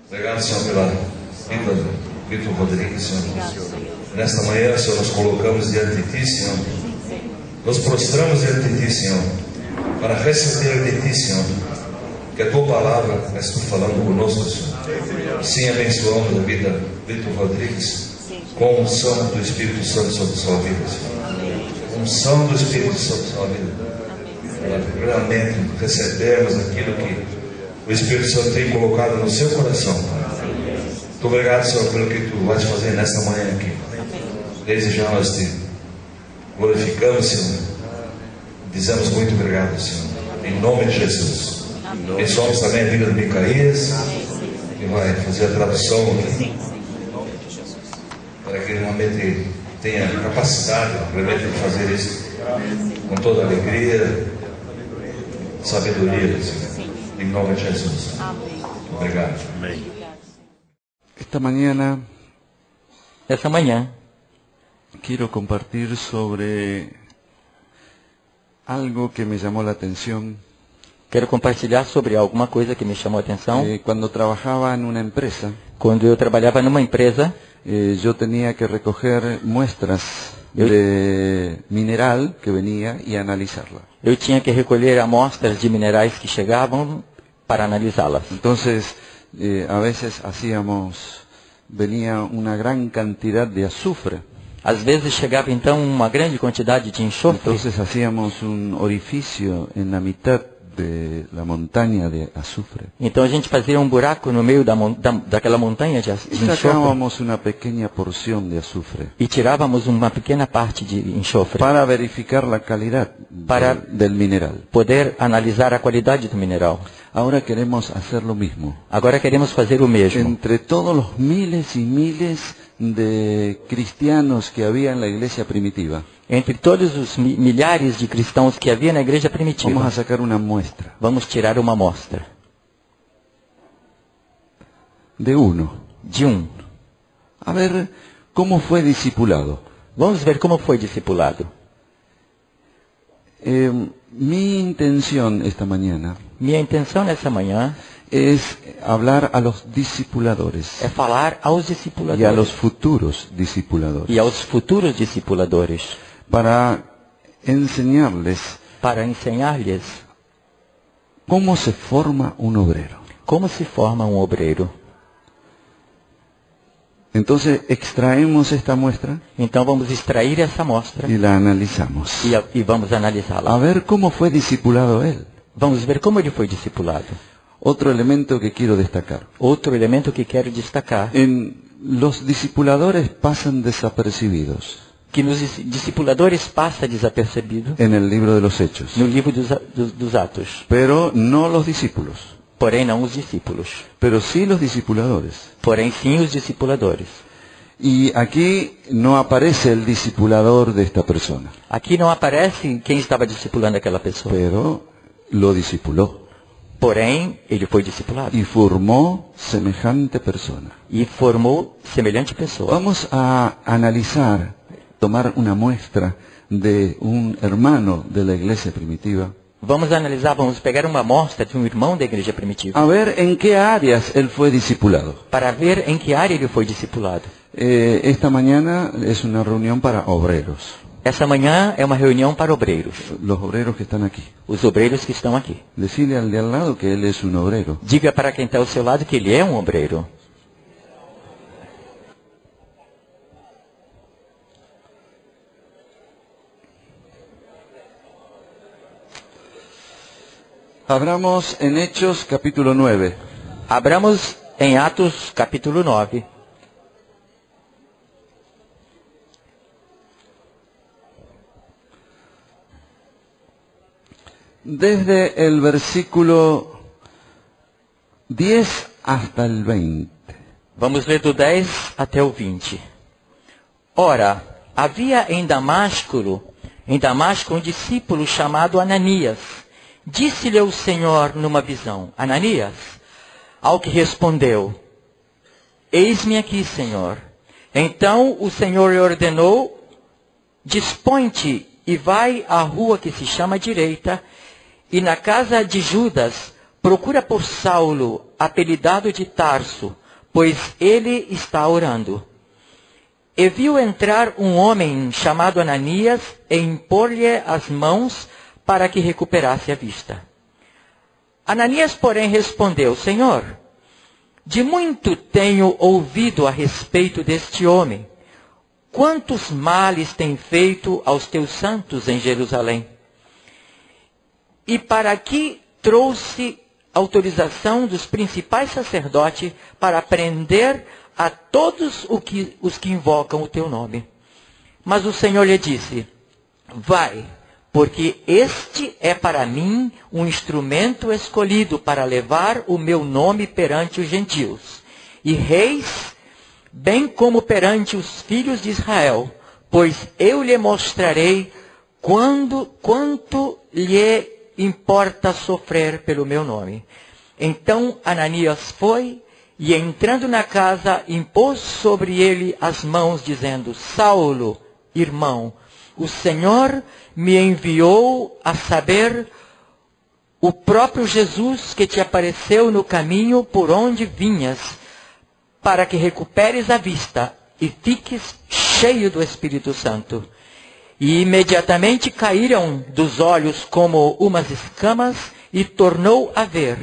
Obrigado, Senhor, pela vida do Vitor Rodrigues, Senhor. Nesta manhã, Senhor, nos colocamos diante de Ti, Senhor. Nos prostramos diante de Ti, Senhor, para receber de Ti, Senhor, que a Tua palavra és Tu falando conosco, Senhor. Sim, abençoamos a vida do Vitor Rodrigues com a unção do Espírito Santo sobre sua vida, Senhor. Unção do Espírito sobre sua vida. Para realmente recebermos aquilo que o Espírito Santo tem colocado no seu coração, Pai. Muito obrigado, Senhor, pelo que Tu vais fazer nesta manhã aqui. Desde já nós Te glorificamos, Senhor. Dizemos muito obrigado, Senhor. Em nome de Jesus. Abençoamos também a vida de Micaías, que vai fazer a tradução aqui, para que ele realmente tenha capacidade realmente de fazer isso com toda alegria, sabedoria, Senhor. En nombre de Jesús. Obrigado. Amén. Esta mañana quiero compartir sobre algo que me llamó la atención. Quero compartilhar sobre alguma coisa que me chamou a atenção. Cuando trabajaba en una empresa, Quando eu trabalhava numa empresa, yo tenía que recoger muestras de mineral que venía y analizarla. eu tinha que recolher amostras de minerais que chegavam para analisá-las. Entonces, a veces venía una gran cantidad de azufre. Às vezes chegava então uma grande quantidade de enxofre. Entonces hacíamos un orificio en la mitad de la montaña de azufre. Então a gente fazia um buraco no meio daquela montanha de Y enxofre sacábamos una pequeña porción de azufre e tirávamos uma pequena parte de enxofre para verificar la calidad del mineral. poder analisar a qualidade do mineral. Ahora queremos hacer lo mismo. Agora queremos fazer o mesmo. Entre todos los miles y miles de cristianos que había en la iglesia primitiva, Entre todos os milhares de cristãos que havia na igreja primitiva, vamos a sacar una muestra vamos tirar uma amostra de uno. de um. A ver cómo fue discipulado. Vamos ver como foi discipulado. Mi intención esta mañana Minha intenção nessa manhã es hablar a los discipuladores é falar aos y a discipuladores los futuros discipuladores e aos futuros discipuladores para enseñarles para ensinar-lhes cómo se forma un obrero. como se forma um obreiro. Entonces extraemos esta muestra Então vamos extrair essa amostra y la analizamos. e vamos analisá-la. A ver cómo fue discipulado él. Vamos ver como ele foi discipulado. Otro elemento que quiero destacar. Outro elemento que quero destacar, Los discipuladores pasan desapercibidos que nos discipuladores passa desapercebido en el libro de los Hechos, no livro dos Atos. pero no los discípulos, Porém não os discípulos. pero sí los discipuladores. Porém sim os discipuladores. Y aquí no aparece el discipulador de esta persona, Aqui não aparece quem estava discipulando aquela pessoa. pero lo discipuló Porém, ele foi discipulado y formó semejante persona. e formou semelhante pessoa. Vamos a analizar, tomar una muestra de un hermano de la iglesia primitiva, Vamos analisar, vamos pegar uma amostra de um irmão da igreja primitiva a ver en qué áreas él fue discipulado. para ver em que área ele foi discipulado. Esta mañana es una reunión para obreros, Essa manhã é uma reunião para obreiros. los obreros que están aquí. Os obreiros que estão aqui. Decirle al de al lado que él es un obrero. Diga para quem está ao seu lado que ele é um obreiro. Abramos en Hechos capítulo 9. Abramos em Atos capítulo 9. Desde el versículo 10 hasta el 20. Vamos ler do 10 até o 20. Ora, havia em Damasco um discípulo chamado Ananias. Disse-lhe o Senhor numa visão: Ananias. Ao que respondeu: Eis-me aqui, Senhor. Então o Senhor lhe ordenou: Dispõe-te e vai à rua que se chama Direita, e na casa de Judas procura por Saulo, apelidado de Tarso, pois ele está orando. E viu entrar um homem chamado Ananias e impor-lhe as mãos para que recuperasse a vista. Ananias, porém, respondeu: Senhor, de muito tenho ouvido a respeito deste homem. Quantos males tem feito aos teus santos em Jerusalém? E para aqui trouxe autorização dos principais sacerdotes para prender a todos os que invocam o teu nome. Mas o Senhor lhe disse: vai, porque este é para mim um instrumento escolhido para levar o meu nome perante os gentios e reis, bem como perante os filhos de Israel, pois eu lhe mostrarei quanto lhe importa sofrer pelo meu nome. Então Ananias foi e, entrando na casa, impôs sobre ele as mãos, dizendo: Saulo, irmão, o Senhor me enviou a saber o próprio Jesus que te apareceu no caminho por onde vinhas, para que recuperes a vista e fiques cheio do Espírito Santo. E imediatamente caíram dos olhos como umas escamas e tornou a ver.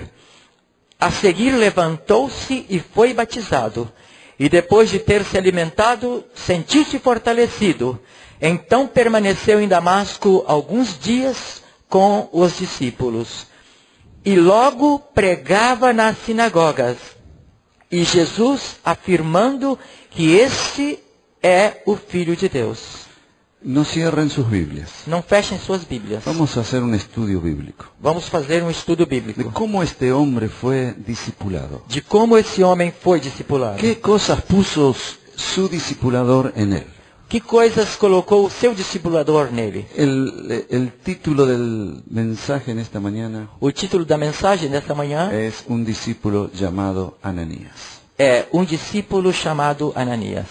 A seguir levantou-se e foi batizado. E depois de ter se alimentado, sentiu-se fortalecido. Então permaneceu em Damasco alguns dias com os discípulos. E logo pregava nas sinagogas. E Jesus afirmando que este é o Filho de Deus. No cierren sus Biblias. Não fechem suas Bíblias. Vamos a hacer un estudio bíblico Vamos fazer um estudo de bíblico cómo este hombre fue discipulado. de como esse homem foi discipulado. ¿Qué cosas puso su discipulador en él? Que coisas colocou o seu discipulador nele? El título del mensaje en esta mañana O título da mensagem desta manhã es un discípulo llamado Ananías. é um discípulo chamado Ananias.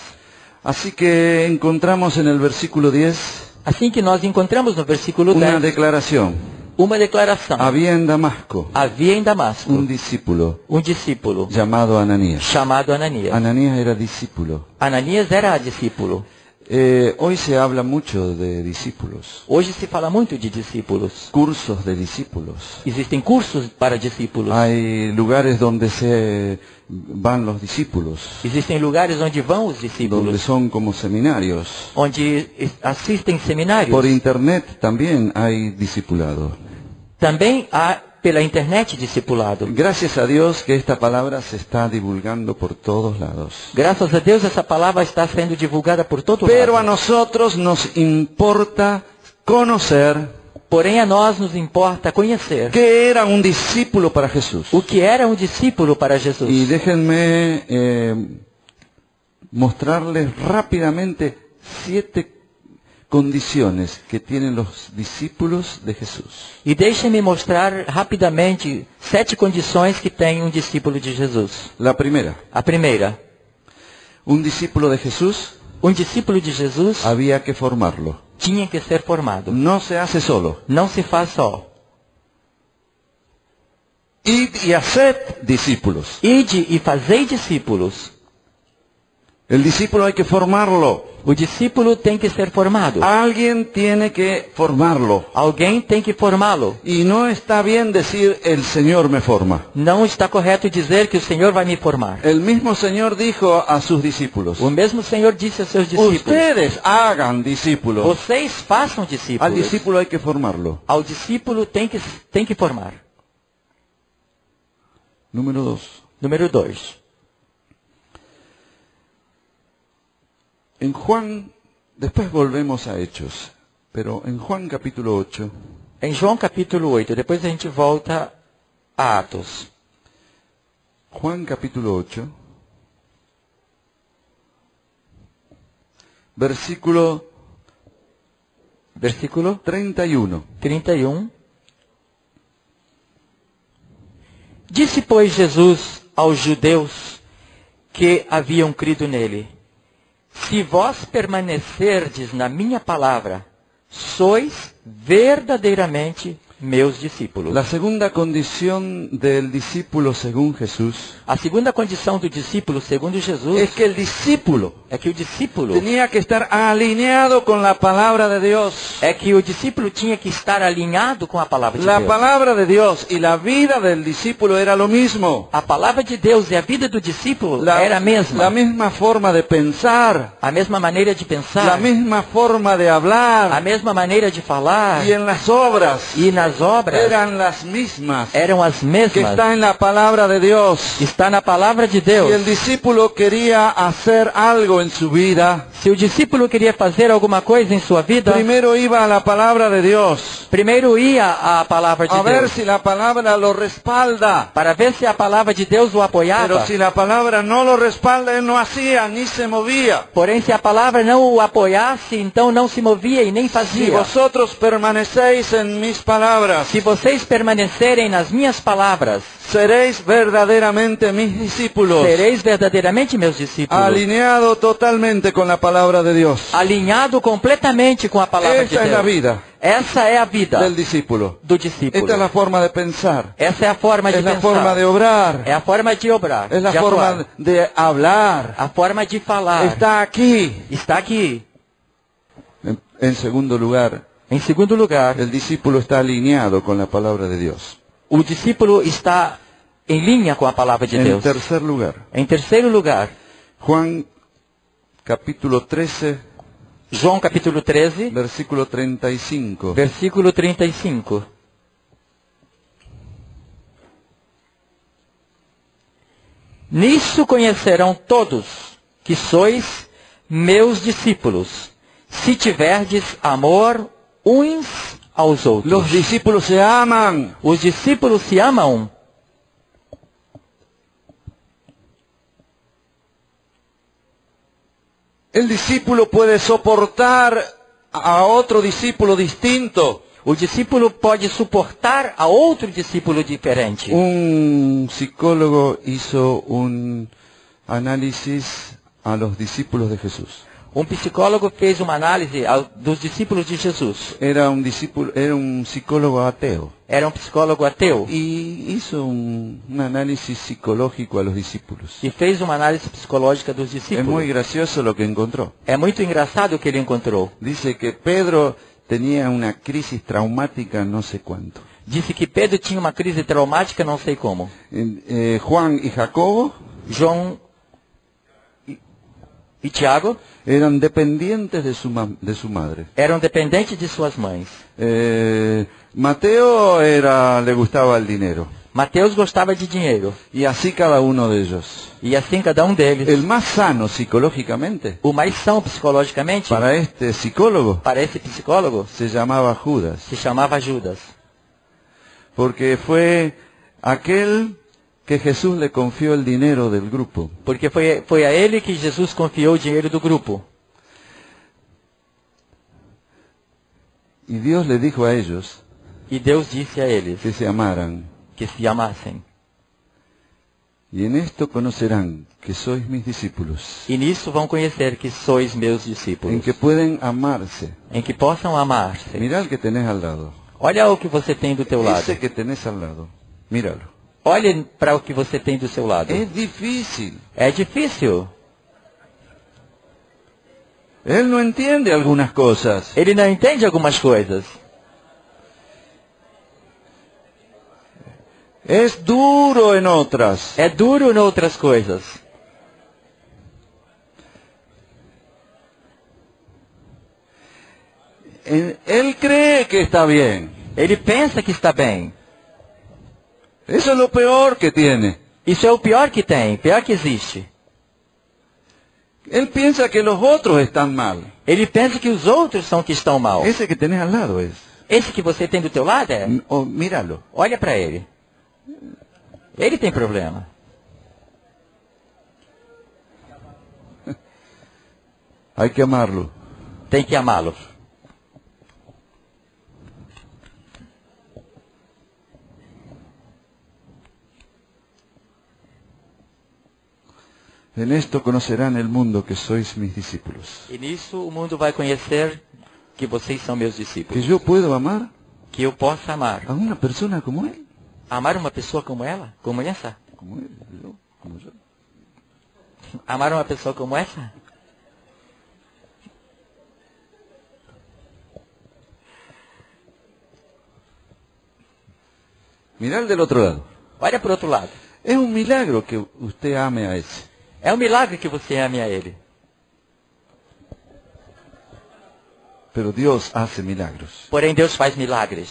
Así que encontramos en el versículo 10 Assim que nós encontramos no versículo una 10 declaración. uma declaração. Había en Damasco Havia em Damasco un discípulo um discípulo llamado Ananías. chamado Ananias. Ananías era discípulo. Ananias era discípulo. Hoy se habla mucho de discípulos, Hoje se fala muito de discípulos. cursos de discípulos. Existem cursos para discípulos. Hay lugares donde se van los discípulos, Existem lugares onde vão os donde discípulos, son como seminarios. onde assistem seminários. Por internet también hay discipulado. Também há pela internet discipulado. Gracias a Dios que esta palabra se está divulgando por todos lados. Graças a Deus essa palavra está sendo divulgada por todo Pero a lado. nosotros nos importa conocer Porém a nós nos importa conhecer que era un discípulo para Jesús. o que era um discípulo para Jesus. Y déjenme mostrarles rápidamente 7 condiciones que tienen los discípulos de Jesús. E deixem-me mostrar rapidamente 7 condições que tem um discípulo de Jesus. La primera, A primeira, un discípulo de Jesús um discípulo de Jesus había que formarlo. tinha que ser formado. No se hace solo. Não se faz só. Id y haced discípulos. Ide e fazei discípulos. El discípulo hay que formarlo. O discípulo tem que ser formado. Alguien tiene que formarlo. Alguém tem que formá-lo. Y no está bien decir el Señor me forma. Não está correto dizer que o Senhor vai me formar. El mismo Señor dijo a sus discípulos, O mesmo Senhor disse aos seus discípulos: ustedes hagan discípulos. vocês façam Al discípulos. discípulo hay que formarlo. Ao discípulo tem que formar. Número 2. Número 2. En Juan, después volvemos a Hechos, pero en Juan capítulo 8, Em João capítulo 8, depois a gente volta a Atos. Juan capítulo 8, versículo Versículo 31. 31. Disse, pois, Jesus aos judeus que haviam crido nele: se vós permanecerdes na minha palavra, sois verdadeiramente meus discípulos. La segunda condición del discípulo según Jesús A segunda condição do discípulo, segundo Jesus, es que el discípulo é que o discípulo tenía que estar alineado con la palabra de Dios. tinha que estar alinhado com a palavra de La Deus. palabra de Dios y la vida del discípulo era lo mismo. A palavra de Deus e a vida do discípulo era a mesma. La misma forma de pensar, A mesma maneira de pensar, la misma forma de a hablar mesma maneira de falar, y en las obras e nas obras eran las mismas eram as que mesmas. está en la palabra de Dios. Está na palavra de Si Deus. el discípulo quería hacer algo en su vida, Se o discípulo queria fazer alguma coisa em sua vida, primero iba a la palabra de Dios primeiro ia à palavra de a ver Deus, si la palabra lo respalda. para ver se a palavra de Deus o apoiava. Pero si la palabra no lo respalda, él no hacía ni se movía. Porém, se a palavra não o apoiasse, então não se movia e nem Si fazia. vosotros permanecéis en mis palabras, Se vocês permanecerem nas minhas palavras, seréis verdaderamente mis discípulos, sereis verdadeiramente meus discípulos, alineado totalmente con la palabra de Dios. alinhado completamente com a palavra de Esta es la Deus. vida Essa é a vida del discípulo. do discípulo. Esta es la forma de pensar, Essa é a forma de es la pensar. forma de obrar, É a forma de obrar. es la de forma atuar. de hablar. A forma de falar. Está aquí. Está aqui. En segundo lugar, Em segundo lugar, el discípulo está alineado con la palabra de Dios. o discípulo está em linha com a palavra de En Deus. tercer lugar, Em terceiro lugar, Juan capítulo 13, João capítulo 13, versículo 35. versículo 35. Nisso conhecerão todos que sois meus discípulos, se tiverdes amor uns aos outros. Los discípulos se aman. Os discípulos se amam. El discípulo puede soportar a otro discípulo distinto. O discípulo pode suportar a outro discípulo diferente. Un psicólogo hizo un análisis a los discípulos de Jesús. Um psicólogo fez uma análise dos discípulos de Jesus. Era un psicólogo ateo Era um psicólogo ateu y hizo un análisis psicológico a los discípulos. e fez uma análise psicológica dos Es muy discípulos. gracioso lo que encontró. É muito engraçado o que ele encontrou. Dice que Pedro tenía una crisis traumática no sé cuánto. Disse que Pedro tinha uma crise traumática, não sei como. Juan y Jacobo João e Tiago eran dependientes de su madre. eram dependentes de suas mães. Mateo le gustaba el dinero. Mateus gostava de dinheiro. Y así cada uno de ellos. E assim cada um deles. El más sano psicológicamente O mais são psicologicamente, para este psicólogo para esse psicólogo, se llamaba Judas. se chamava Judas. Porque fue aquel que Jesús le confió el dinero del grupo. Porque foi a ele que Jesus confiou o dinheiro do grupo. Y Dios le dijo a ellos E Deus disse a eles que se amaran. que se amassem. Y en esto conocerán que sois mis discípulos, E nisso vão conhecer que sois meus en discípulos. que pueden amarse. Em que possam amar-se. Mirá al que tenés al lado. Olha o que você tem do teu lado. Ese que tenés al lado, míralo. Olhe para o que você tem do seu lado. Es difícil. É difícil. Él no entiende algunas cosas. Ele não entende algumas coisas. Es duro en otras. É duro em outras coisas. Él cree que está bien. Ele pensa que está bem. Eso es lo peor que tiene. Isso é o pior que tem, pior que existe. Él piensa que los otros están mal. Ele pensa que os outros são que estão mal. Ese que tenés al lado es. Esse que você tem do teu lado é? Oh, míralo. Olha para ele. Ele tem problema. Hay que amarlo. Tem que amá-lo. En esto conocerán el mundo que sois mis discípulos. E nisso o mundo vai conhecer que vocês são meus ¿Que discípulos. yo puedo amar? que eu possa amar. a una persona como él. Amar uma pessoa como ela? Como essa? Como él, como yo. Amar uma pessoa como essa? Mirá el del otro lado. Olha para o outro lado. Es un milagro que usted ame a ese. É um milagre que você ame a ele. Pero Dios hace milagros. Porém, Deus faz milagres.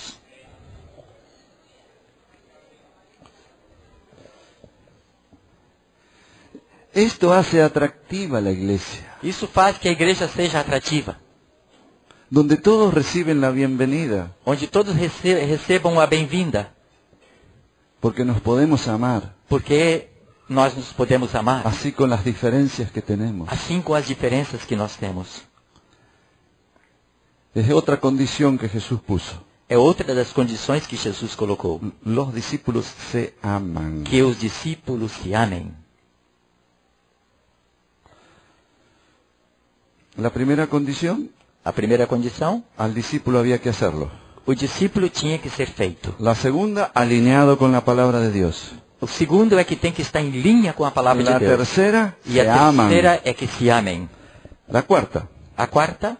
Esto hace atractiva la iglesia, Isso faz que a igreja seja atrativa. donde todos reciben la bienvenida, Onde todos recebam a bem-vinda. porque nos podemos amar, Porque nós nos podemos amar. así con las diferencias que tenemos. Assim com as diferenças que nós temos. Es otra condición que Jesús puso. É outra das condições que Jesus colocou. Los discípulos se aman. Que os discípulos se amem. La primera condición, A primeira condição, al discípulo había que hacerlo. o discípulo tinha que ser feito. La segunda, alineado con la palabra de Dios. O segundo é que tem que estar em linha com a palavra La de Deus. tercera, E se a aman. terceira é que se amem. La cuarta, A quarta,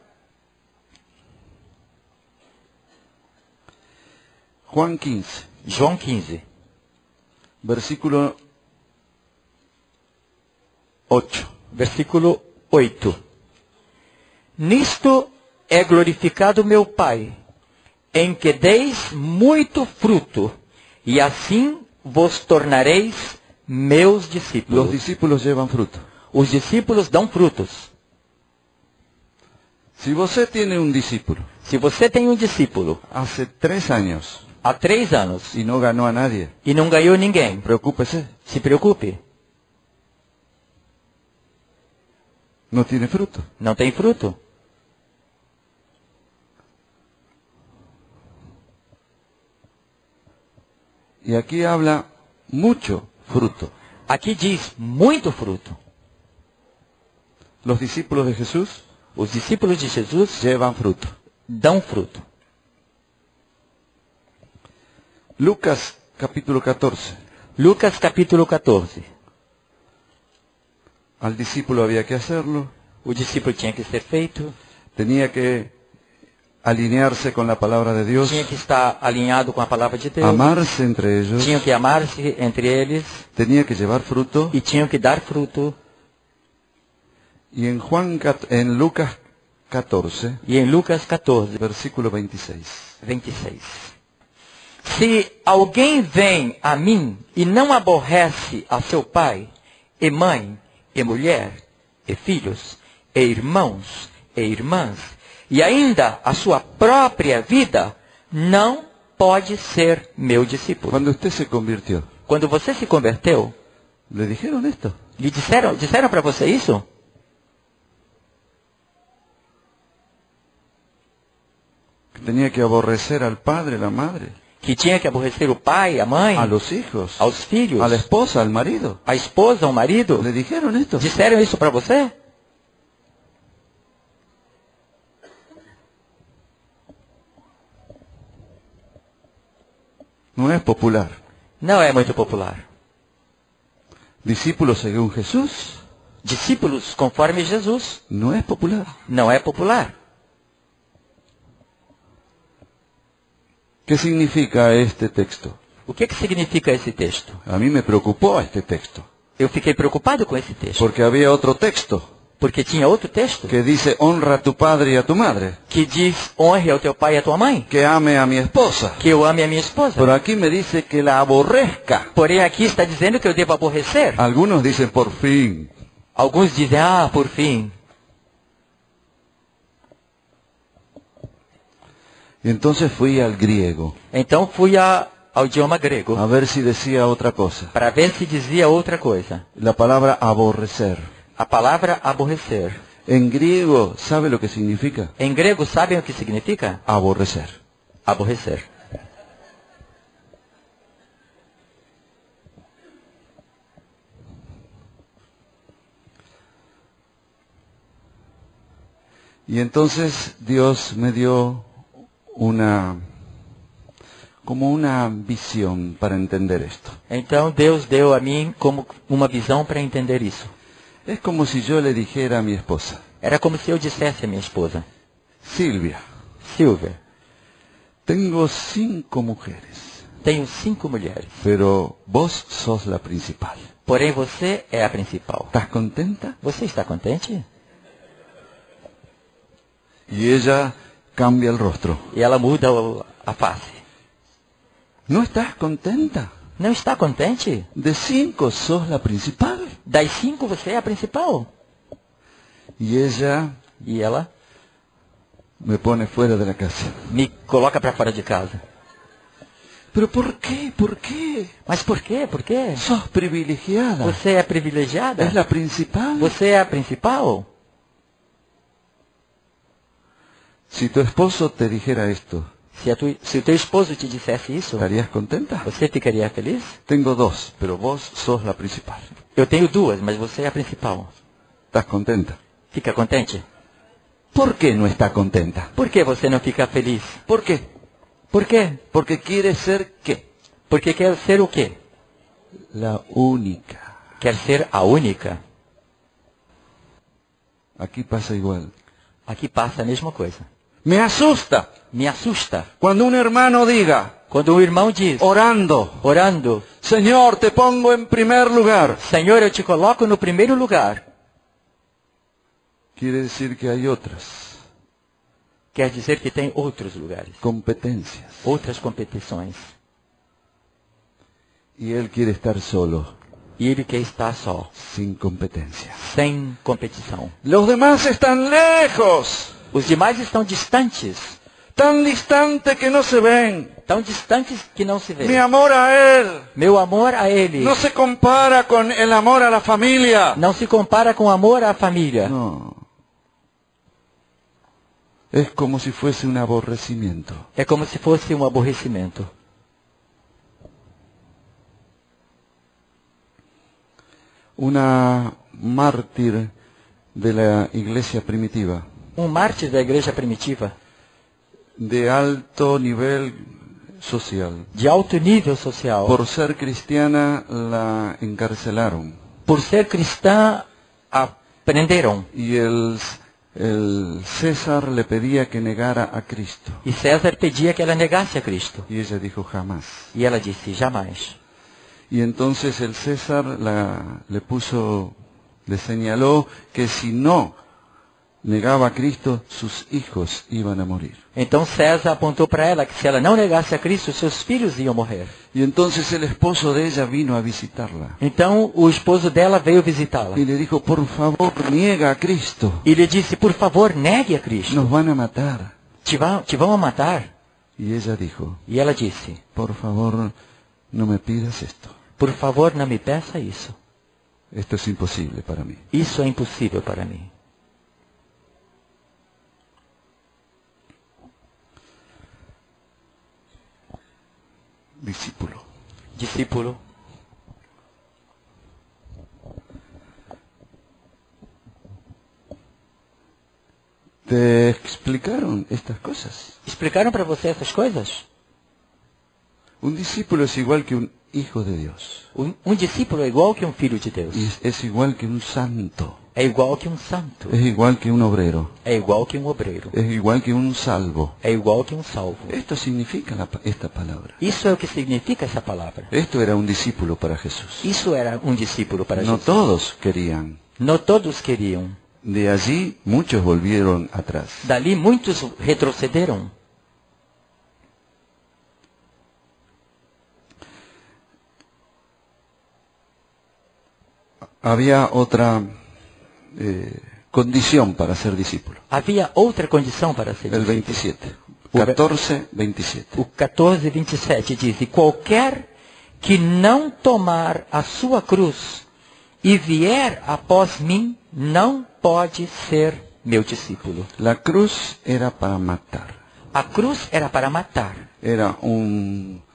Juan 15, João 15, versículo 8. versículo 8. Nisto é glorificado meu Pai, em que deis muito fruto, e assim vos tornareis meus Los discípulos. discípulos llevan fruto. Os discípulos dão frutos. Si você tiene un discípulo Se você tem um discípulo hace 3 años há 3 anos y no ganó a nadie, e não ganhou ninguém, preocúpese, se preocupe, no tiene fruto. não tem fruto. Y aquí habla mucho fruto. Aqui diz muito fruto. Los discípulos de Jesús Os discípulos de Jesus llevan fruto. dão fruto. Lucas capítulo 14. Lucas capítulo 14. Al discípulo había que hacerlo, O discípulo tinha que ser feito, tenía que alinearse con la palabra de Dios, tinha que estar alinhado com a palavra de Deus, amarse entre ellos, tinham que amar-se entre eles tenía que llevar fruto. e tinham que dar fruto. Y en Lucas 14, E em Lucas 14, versículo 26. 26. Se alguém vem a mim e não aborrece a seu pai, e mãe, e mulher, e filhos, e irmãos, e irmãs, e ainda a sua própria vida, não pode ser meu discípulo. Cuando usted se convirtió, Quando você se converteu, ¿le dijeron esto? lhe disseram para você isso? Que tenía que aborrecer al padre, la madre, Que tinha que aborrecer o pai, a mãe, a los hijos, aos filhos, a la esposa, al marido. a esposa, o marido. ¿Le dijeron esto? Disseram isso para você? No es popular. Não é muito popular. Discípulos según Jesús, Discípulos conforme Jesus no es popular. não é popular. ¿Qué significa este texto? O que significa esse texto? A mí me preocupó este texto, Eu fiquei preocupado com esse texto, porque había otro texto porque tinha outro texto que dice honra a tu padre y a tu madre, que diz honre ao teu pai e à tua mãe, que ame a mi esposa. que eu ame a minha esposa. Pero aquí me dice que la aborrezca. Porém aqui está dizendo que eu devo aborrecer. Algunos dicen por fin. Alguns dizem, por fim. Y entonces fui al griego Então fui ao idioma grego a ver si decía otra cosa. para ver se dizia outra coisa. La palabra aborrecer. A palavra aborrecer. En griego, ¿sabe lo que significa? Em grego, sabem o que significa? Aborrecer. Aborrecer. Y entonces Dios me dio una como una visión para entender esto. Então Deus deu a mim como uma visão para entender isso. Es como si yo le dijera a mi esposa, Era como se eu dissesse à minha esposa: Silvia, Silvia, tengo 5 mujeres, tenho 5 mulheres, pero vos sos la principal. porém você é a principal. ¿Estás contenta? Você está contente? Y ella cambia el rostro. E ela muda a face. ¿No estás contenta? Não está contente? De 5 sos la principal. Das 5 você é a principal. Y ella E ela me pone fuera de la casa. me coloca para fora de casa. ¿Pero por qué? ¿Por qué? Mas por quê? Por quê? Sos privilegiada. Você é privilegiada? Es la principal. Você é a principal? Si tu esposo te dijera esto, Se o teu esposo te dissesse isso, ¿estarías contenta? você ficaria feliz? Tengo 2, pero vos sos la principal. Eu tenho 2, mas você é a principal. ¿Estás contenta? Fica contente? ¿Por qué no está contenta? Por que você não fica feliz? ¿Por qué? Por quê? Porque quiere ser ¿qué? Porque quer ser o quê? La única. Quer ser a única. Aquí pasa igual. Aqui passa a mesma coisa. Me asusta Me assusta cuando un hermano diga, quando um irmão diz, orando, orando, Señor, te pongo en primer lugar. Senhor, eu te coloco no primeiro lugar. Quiere decir que hay otras Quer dizer que tem outros lugares, competencias. outras competições. Y él quiere estar solo, E ele quer estar só, sin competencia. sem competição. Los demás están lejos, Os demais estão distantes, tan distante que no se ven. tão distantes que não se Mi vê. amor a él Meu amor a ele no se compara con el amor a la familia. não se compara com o amor à família. No. Es como si fuese un aborrecimiento. É como se fosse um aborrecimento. Una mártir de la iglesia primitiva, Um mártir da igreja primitiva, de alto nivel social. de alto nível social, Por ser cristiana la encarcelaron. por ser cristã, a prenderam. Y el César le pedía que negara a Cristo. E César pedia que ela negasse a Cristo. Y ella dijo jamás. E ela disse, jamais. Y entonces el César le señaló que si no negaba a Cristo, sus hijos iban a morir. Então César apontou para ela que se ela não negasse a Cristo, seus filhos iam morrer. Y entonces el esposo de ella vino a visitarla. Então o esposo dela veio visitá-la. Y le dijo, por favor, niega a Cristo. E lhe disse, por favor, negue a Cristo. Nos van a matar. Te vão matar. Y ella dijo, E ela disse, por favor, no me pidas esto. por favor, não me peça isso. Esto es imposible para mí. Isso é impossível para mim. Discípulo. Discípulo. ¿Te explicaron estas cosas? Explicaram para você essas coisas? Un discípulo es igual que un hijo de Dios. Um discípulo é igual que um filho de Deus. Y es igual que un santo. É igual que um santo. Es igual que un obrero. É igual que um obreiro. Es igual que un salvo. É igual que um salvo. Esto significa esta palabra. Isso é o que significa essa palavra. Esto era un discípulo para Jesús. Isso era um discípulo para No Jesus. todos querían. Não todos queriam. De allí muchos volvieron atrás. Dali muitos retrocederam. Había otra condición para ser discípulo. Havia outra condição para ser El discípulo. 27. 14, 27. O 14:27 diz: "E qualquer que não tomar a sua cruz e vier após mim, não pode ser meu discípulo." La cruz era para matar. A cruz era para matar.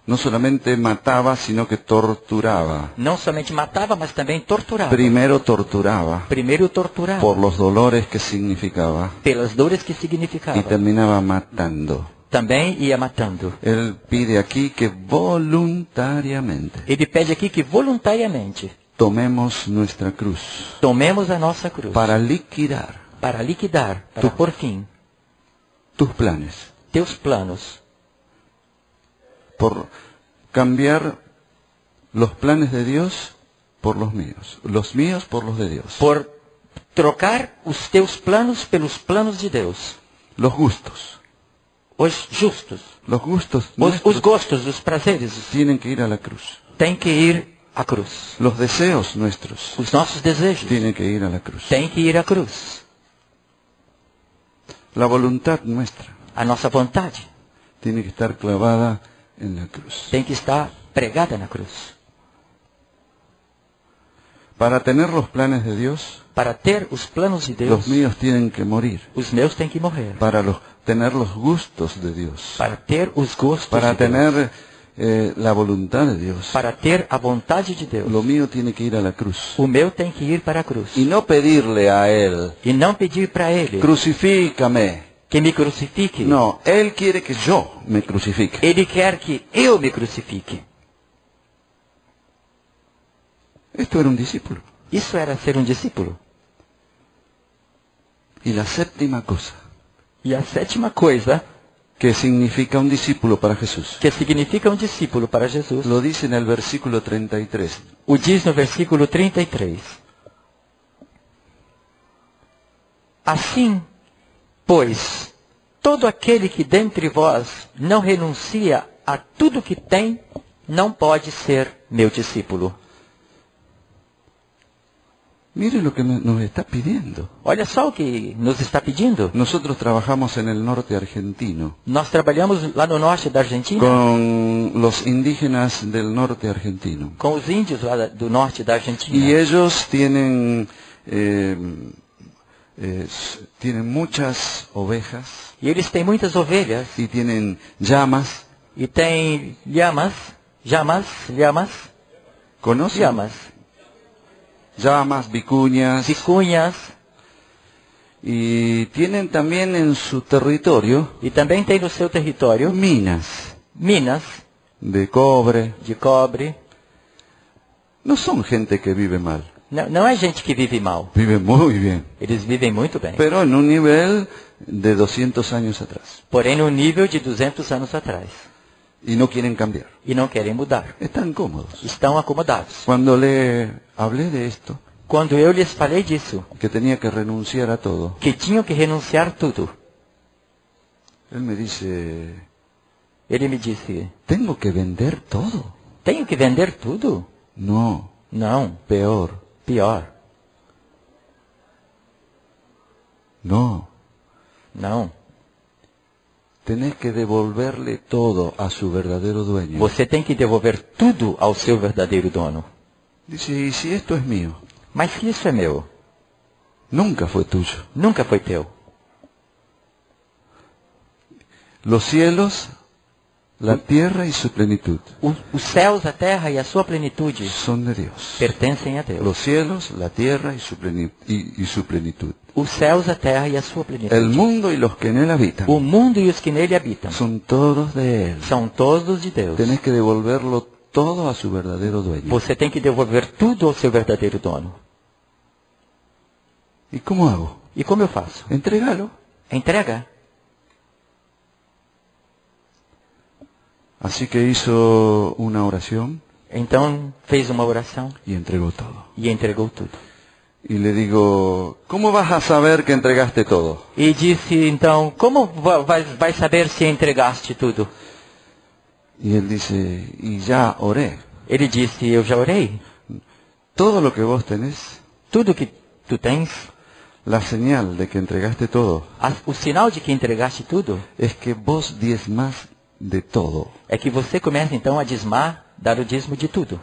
No solamente mataba, sino que torturaba. Não somente matava, mas também torturava. Primero torturaba Primeiro torturava. por los dolores que significaba Pelas dores que y significava. terminaba matando. também ia matando. Él pide aquí que voluntariamente Ele pede aqui que voluntariamente tomemos nuestra cruz tomemos a nossa cruz para liquidar para por fim, tus planes, teus planos, por cambiar los planes de Dios por los míos por los de Dios, por trocar os teus planos pelos planos de Deus. los gustos. Os justos, Los gustos os nuestros gostos, os prazeres, tienen que ir a la cruz. têm que ir à cruz. Los deseos nuestros Os nossos desejos tienen que ir a la cruz. têm que ir à cruz. La voluntad nuestra A nossa vontade tiene que estar clavada en la cruz. tem que estar pregada na cruz. Para tener los planes de Dios, Para ter os planos de Deus, los míos tienen que morir. os meus têm que morrer. Para tener los gustos de Dios, Para ter os gostos para de Deus, tener la voluntad de Dios, para ter a vontade de Deus, lo mío tiene que ir a la cruz. o meu tem que ir para a cruz. Y no pedirle a Él, E não pedir para Ele crucifícame. que me crucifique. No, Él quiere que yo me crucifique. Ele quer que eu me crucifique. Esto era un discípulo. Isso era ser discípulo. Y la séptima cosa E a sétima coisa que significa un discípulo para Jesús, que significa discípulo para Jesus, lo dice en el versículo 33. o diz no versículo 33. Assim, pois, todo aquele que dentre vós não renuncia a tudo que tem, não pode ser meu discípulo. Mire lo que nos está pidiendo. Olha só o que nos está pedindo. Nosotros trabajamos en el norte argentino Nós trabalhamos lá no norte da Argentina con los indígenas del norte argentino. com os índios lá do norte da Argentina. Y ellos tienen muchas ovejas E eles têm muitas ovelhas y tienen llamas. e têm llamas, ¿Conocen? Llamas, vicuñas. vicunhas, Y tienen también en su territorio e também tem no seu território minas minas de cobre. de cobre. No son gente que vive mal, Não é gente que vive mal. vive muy bien, Eles vivem muito bem. pero en un nivel de 200 años atrás. Porém, no nível de 200 anos atrás. Y no quieren cambiar. E não querem mudar. Están cómodos. Estão acomodados. Cuando le hablé de esto, Quando eu lhes falei disso, que tenía que renunciar a todo, que tinham que renunciar tudo, él me dice, ele me disse, ¿tengo que vender todo? tenho que vender tudo? No, Não, peor. pior. No, Não. tenés que devolverle todo a su verdadero dueño. Você tem que devolver tudo ao seu verdadeiro dono. Dice, ¿y si esto es mío? Mas se isso é meu, Nunca fue tuyo. nunca foi teu. Los cielos, la tierra y su plenitud Os céus, a terra e a sua plenitude son de Dios. pertencem a Deus. Los cielos, la tierra y su plenitud. Os céus, a terra e a sua El plenitude. mundo y los que en él habitan O mundo e os que nele habitam son todos de él. são todos de Deus. Tenés que devolverlo todo a su verdadero dueño. Você tem que devolver tudo ao seu verdadeiro dono. ¿Y cómo hago? E como eu faço? Entrégalo. Entrega. Así que hizo una oración Então fez uma oração y entregó todo. e entregou tudo. Y le digo, ¿cómo vas a saber que entregaste todo? E disse, então, como vai saber se entregaste tudo? Y él dice, y ya oré. Ele disse, eu já orei. Todo lo que vos tenés, Tudo que tu tens, la señal de que entregaste todo, o sinal de que entregaste tudo, es que vos diezmás de todo. é que você começa então a dizimar, dar o dízimo de tudo.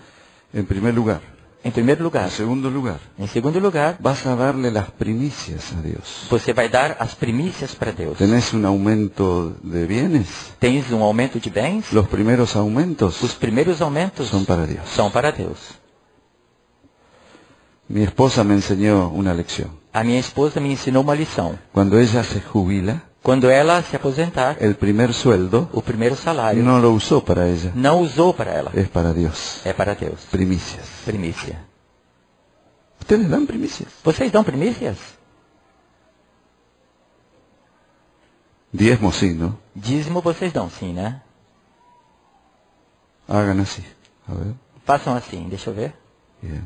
En primer lugar. Em primeiro lugar. En segundo lugar, Em segundo lugar, vas a darle las primicias a Dios. você vai dar as primícias para Deus. ¿Tenés un aumento de bienes? Tens um aumento de bens? Los primeros aumentos Os primeiros aumentos son para Dios. são para Deus. Mi esposa me enseñó una lección. A minha esposa me ensinou uma lição. Cuando ella se jubila, Quando ela se aposentar, el primer sueldo o primeiro salário no lo usó para ella, não usou para ela. es para Dios. É para Deus. Primicias. Primícia. ¿Ustedes dan primicias? Vocês dão primícias? Diezmo sí, ¿no? Dízimo vocês dão sim, né? Hagan así. A ver. Façam assim, deixa eu ver. Bien.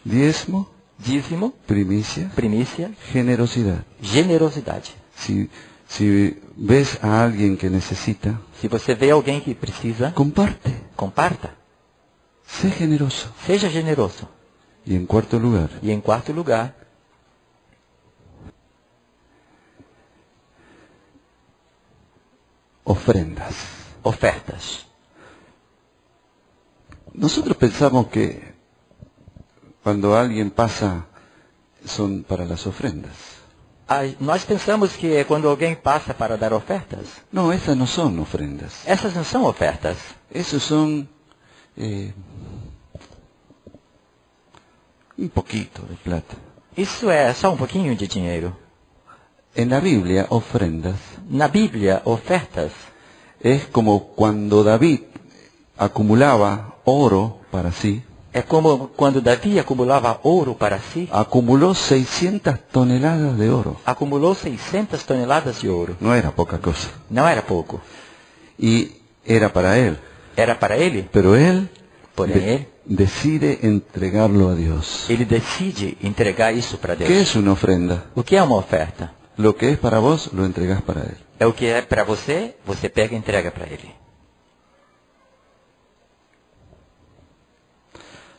Diezmo, Dízimo, primicia, primícia, generosidad. generosidade. Si ves a alguien que necesita, Se você vê alguém que precisa, comparte. comparta. Sé generoso. Seja generoso. Y en cuarto lugar, E em quarto lugar, ofrendas. ofertas. Nosotros pensamos que cuando alguien pasa son para las ofrendas. Nós pensamos que é quando alguém passa para dar ofertas. No, esas no son ofrendas. Essas não são ofertas. Esos son un poquito de plata. Isso é só um pouquinho de dinheiro. En la Biblia, ofrendas Na Bíblia, ofertas es como cuando David acumulaba oro para sí, é como quando Davi acumulava ouro para si. acumuló 600 toneladas de oro. Acumulou 600 toneladas de ouro. No era poca cosa. Não era pouco. Y era para él. Era para ele. Pero él Porém, decide entregarlo a Dios. ele decide entregar isso para Deus. ¿Qué es una ofrenda? O que é uma oferta? Lo que es para vos, lo entregás para él. É o que é para você, você pega e entrega para ele.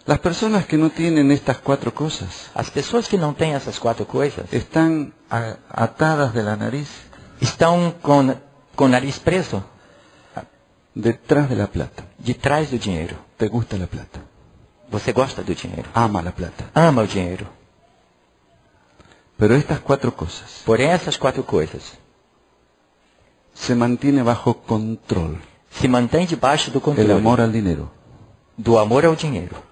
Las personas que no tienen estas cuatro cosas As pessoas que não têm essas quatro coisas están atadas de la nariz estão com o nariz preso detrás de la plata. de trás do dinheiro. ¿Te gusta la plata? Você gosta do dinheiro. Ama la plata. Ama o dinheiro. Pero estas cuatro cosas Porém, essas quatro coisas se mantiene bajo control. se mantêm debaixo do El controle amor al dinero. do amor ao dinheiro.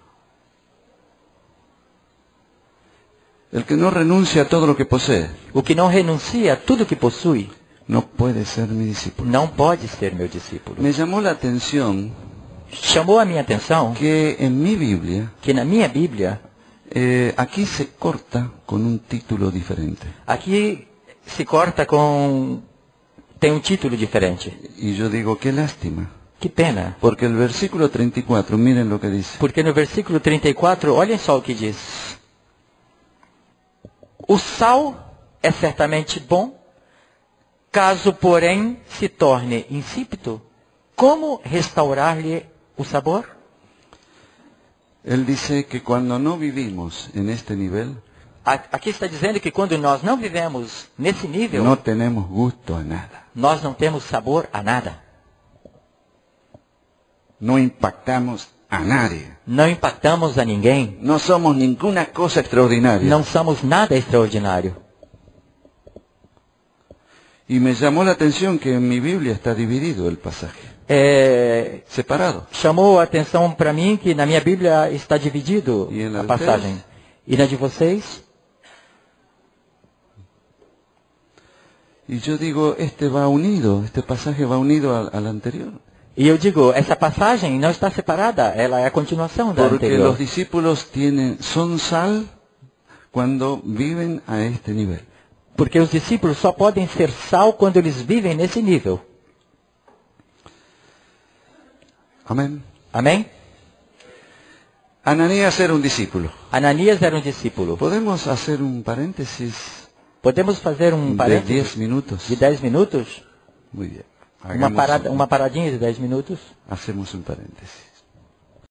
El que no renuncia a todo lo que posee O que não renuncia a tudo que possui no puede ser mi discípulo. não pode ser meu discípulo. Me llamó la atención Chamou a minha atenção que en mi Biblia que na minha Bíblia, aquí se corta con un título diferente. aqui se corta com... tem um título diferente. Y yo digo, qué lástima. Que pena. Porque el versículo 34, miren lo que dice. Porque no versículo 34, olhem só o que diz. O sal é certamente bom, caso porém se torne insípido, como restaurar-lhe o sabor? Él dice que cuando no vivimos en este nivel, Aqui está dizendo que quando nós não vivemos nesse nível, no tenemos gusto a nada. nós não temos sabor a nada. No impactamos a nadie. Não impactamos a ninguém. No somos ninguna cosa extraordinaria. Não somos nada extraordinário. Y me llamó la atención que en mi Biblia está dividido el pasaje. Separado. Chamou a atenção para mim que na minha Bíblia está dividido E na a de passagem. vocês? E na de vocês? Y yo digo, este pasaje va unido al anterior. E eu digo, essa passagem não está separada, ela é a continuação da Porque anterior. los discípulos son sal cuando viven a este nivel. Porque os discípulos só podem ser sal quando eles vivem nesse nível. Amén. Amém? Ananías era un discípulo. Ananias era um discípulo. ¿Podemos hacer un paréntesis Podemos fazer um de parênteses 10 minutos? de 10 minutos? Muy bien. Uma paradinha de 10 minutos? Hacemos un paréntesis.